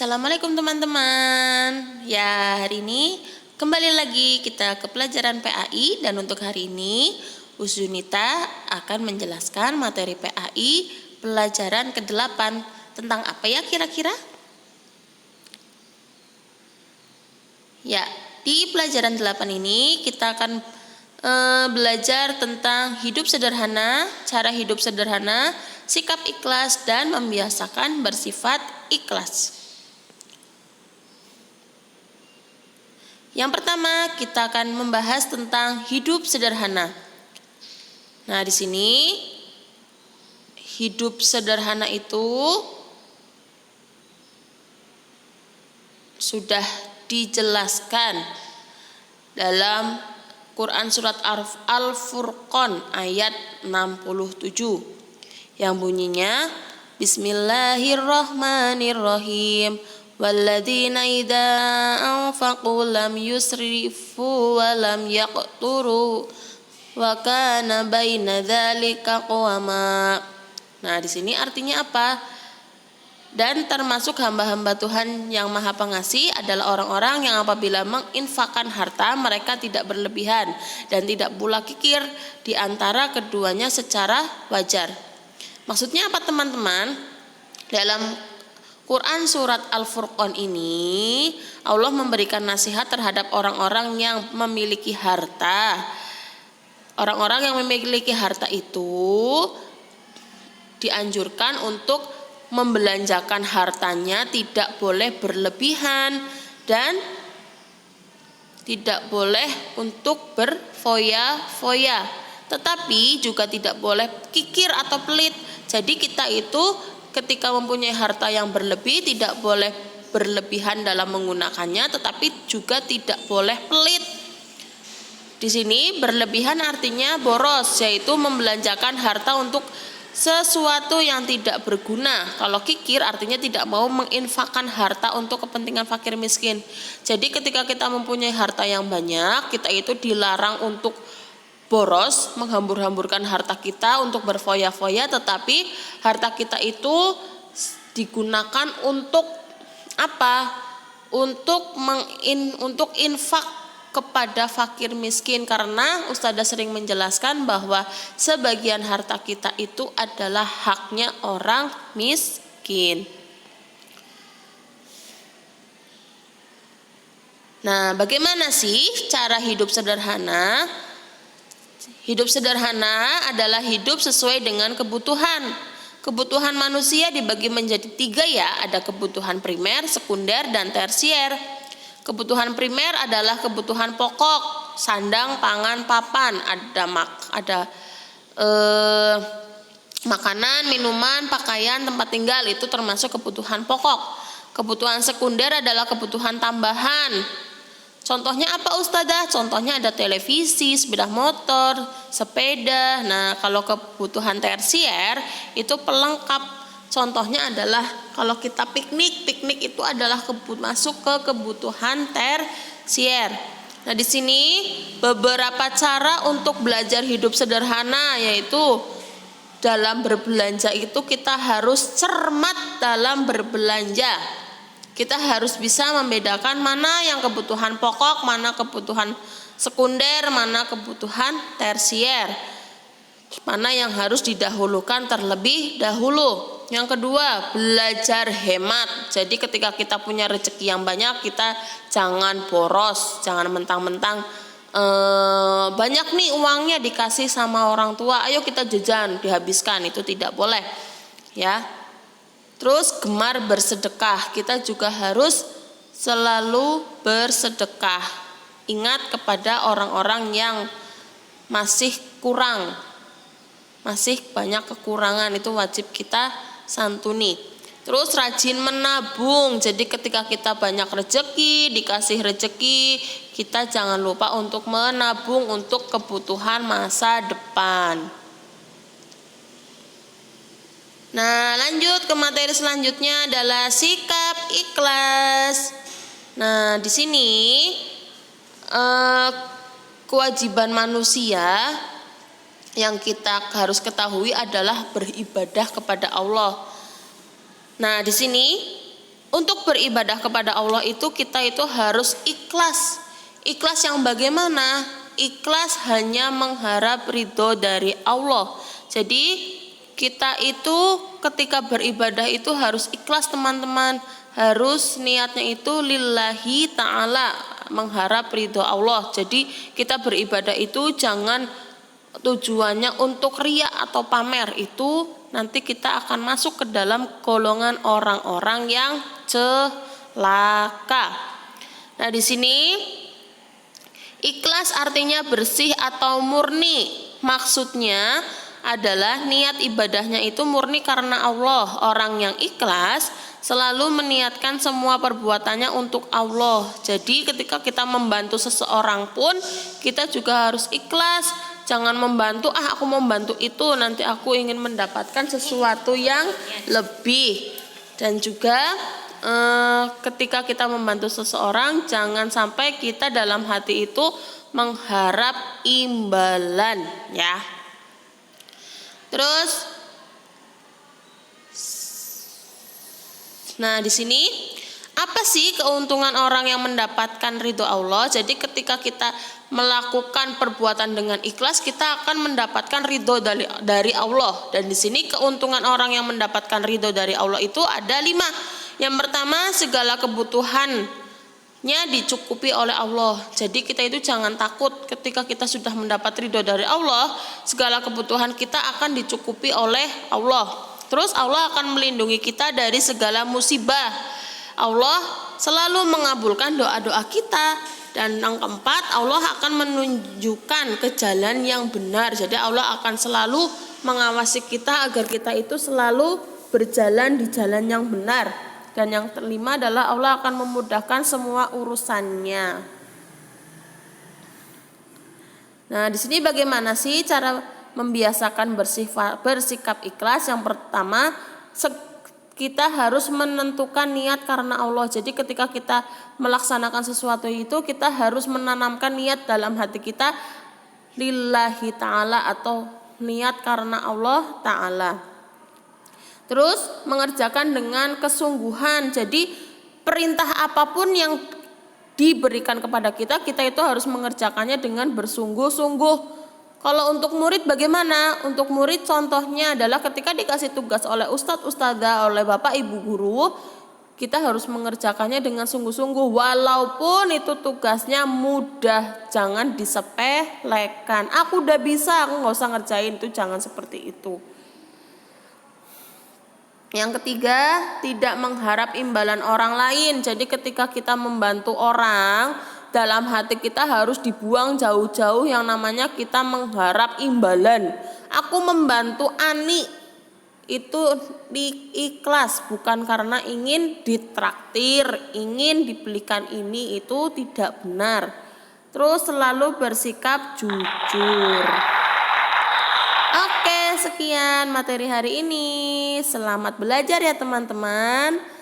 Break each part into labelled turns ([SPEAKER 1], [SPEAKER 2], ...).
[SPEAKER 1] Assalamualaikum teman-teman. Ya, hari ini kembali lagi kita ke pelajaran PAI dan untuk hari ini Uzunita akan menjelaskan materi PAI pelajaran ke-8 tentang apa ya kira-kira? Ya, di pelajaran 8 ini kita akan belajar tentang hidup sederhana, cara hidup sederhana, sikap ikhlas dan membiasakan bersifat ikhlas. Yang pertama, kita akan membahas tentang hidup sederhana. Nah, di sini hidup sederhana itu sudah dijelaskan dalam Quran surat Al-Furqan ayat 67 yang bunyinya Bismillahirrahmanirrahim. Walladzina idza anfaqu lam yusrifu wa lam yaqturu wa kana baina dzalika qawama. Nah, di sini artinya apa? Dan termasuk hamba-hamba Tuhan yang Maha Pengasih adalah orang-orang yang apabila menginfakkan harta mereka tidak berlebihan dan tidak pula kikir di antara keduanya secara wajar. Maksudnya apa teman-teman? Dalam Quran surat Al-Furqan ini Allah memberikan nasihat terhadap orang-orang yang memiliki harta. Orang-orang yang memiliki harta itu dianjurkan untuk membelanjakan hartanya tidak boleh berlebihan dan tidak boleh untuk berfoya-foya, tetapi juga tidak boleh kikir atau pelit. Jadi kita itu ketika mempunyai harta yang berlebih tidak boleh berlebihan dalam menggunakannya, tetapi juga tidak boleh pelit. Di sini berlebihan artinya boros, yaitu membelanjakan harta untuk sesuatu yang tidak berguna. Kalau kikir artinya tidak mau menginfakkan harta untuk kepentingan fakir miskin. Jadi ketika kita mempunyai harta yang banyak, kita itu dilarang untuk boros, menghambur-hamburkan harta kita untuk berfoya-foya, tetapi harta kita itu digunakan untuk apa? Untuk infak kepada fakir miskin, karena Ustazah sering menjelaskan bahwa sebagian harta kita itu adalah haknya orang miskin. Nah, bagaimana sih cara hidup sederhana? Hidup sederhana adalah hidup sesuai dengan kebutuhan. Kebutuhan manusia dibagi menjadi 3 ya, ada kebutuhan primer, sekunder, dan tersier. Kebutuhan primer adalah kebutuhan pokok, sandang, pangan, papan, ada makanan, minuman, pakaian, tempat tinggal, itu termasuk kebutuhan pokok. Kebutuhan sekunder adalah kebutuhan tambahan. Contohnya apa Ustazah? Contohnya ada televisi, sepeda motor, sepeda. Nah, kalau kebutuhan tersier itu pelengkap. Contohnya adalah kalau kita piknik itu adalah masuk ke kebutuhan tersier. Nah, di sini beberapa cara untuk belajar hidup sederhana, yaitu dalam berbelanja itu kita harus cermat dalam berbelanja. Kita harus bisa membedakan mana yang kebutuhan pokok, mana kebutuhan sekunder, mana kebutuhan tersier, mana yang harus didahulukan terlebih dahulu. Yang kedua, belajar hemat. Jadi ketika kita punya rezeki yang banyak, kita jangan boros, jangan mentang-mentang banyak nih uangnya dikasih sama orang tua, ayo kita jajan, dihabiskan, itu tidak boleh ya. Terus gemar bersedekah, kita juga harus selalu bersedekah. Ingat kepada orang-orang yang masih kurang, masih banyak kekurangan, itu wajib kita santuni. Terus rajin menabung. Jadi ketika kita banyak rezeki, dikasih rezeki, kita jangan lupa untuk menabung untuk kebutuhan masa depan. Nah, lanjut ke materi selanjutnya adalah sikap ikhlas. Nah, di sini kewajiban manusia yang kita harus ketahui adalah beribadah kepada Allah. Nah, di sini Untuk beribadah kepada Allah itu kita itu harus ikhlas. Ikhlas yang bagaimana? Ikhlas hanya mengharap ridho dari Allah. Jadi kita itu ketika beribadah itu harus ikhlas teman-teman. Harus niatnya itu lillahi ta'ala, mengharap ridho Allah. Jadi kita beribadah itu jangan tujuannya untuk riya atau pamer, itu nanti kita akan masuk ke dalam golongan orang-orang yang celaka. Nah, di sini ikhlas artinya bersih atau murni. Maksudnya adalah niat ibadahnya itu murni karena Allah. Orang yang ikhlas selalu meniatkan semua perbuatannya untuk Allah. Jadi ketika kita membantu seseorang pun kita juga harus ikhlas. Jangan membantu, aku mau membantu itu, nanti aku ingin mendapatkan sesuatu yang lebih. Dan juga ketika kita membantu seseorang, jangan sampai kita dalam hati itu mengharap imbalan, ya. Terus, nah di sini apa sih keuntungan orang yang mendapatkan ridho Allah? Jadi ketika kita melakukan perbuatan dengan ikhlas, kita akan mendapatkan ridho dari Allah. Dan di sini keuntungan orang yang mendapatkan ridho dari Allah itu ada 5. Yang pertama, segala kebutuhannya dicukupi oleh Allah. Jadi kita itu jangan takut ketika kita sudah mendapat ridho dari Allah, segala kebutuhan kita akan dicukupi oleh Allah. Terus Allah akan melindungi kita dari segala musibah. Allah selalu mengabulkan doa-doa kita. Dan yang keempat, Allah akan menunjukkan ke jalan yang benar. Jadi Allah akan selalu mengawasi kita agar kita itu selalu berjalan di jalan yang benar. Dan yang kelima adalah Allah akan memudahkan semua urusannya. Nah, di sini bagaimana sih cara membiasakan bersikap ikhlas? Yang pertama, kita harus menentukan niat karena Allah. Jadi ketika kita melaksanakan sesuatu itu, kita harus menanamkan niat dalam hati kita lillahi ta'ala atau niat karena Allah ta'ala. Terus mengerjakan dengan kesungguhan. Jadi perintah apapun yang diberikan kepada kita, kita itu harus mengerjakannya dengan bersungguh-sungguh. Kalau untuk murid bagaimana? Untuk murid contohnya adalah ketika dikasih tugas oleh ustadz, ustadzah, oleh bapak ibu guru, kita harus mengerjakannya dengan sungguh-sungguh. Walaupun itu tugasnya mudah, jangan disepelekan. Aku udah bisa, aku gak usah ngerjain, itu jangan seperti itu. Yang ketiga, tidak mengharap imbalan orang lain. Jadi ketika kita membantu orang, dalam hati kita harus dibuang jauh-jauh yang namanya kita mengharap imbalan. Aku membantu Ani itu ikhlas, bukan karena ingin ditraktir, ingin dibelikan ini, itu tidak benar. Terus selalu bersikap jujur. Oke, sekian materi hari ini. Selamat belajar ya teman-teman.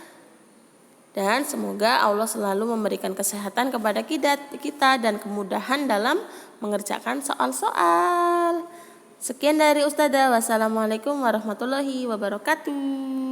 [SPEAKER 1] Dan semoga Allah selalu memberikan kesehatan kepada kita dan kemudahan dalam mengerjakan soal-soal. Sekian dari Ustadzah. Wassalamualaikum warahmatullahi wabarakatuh.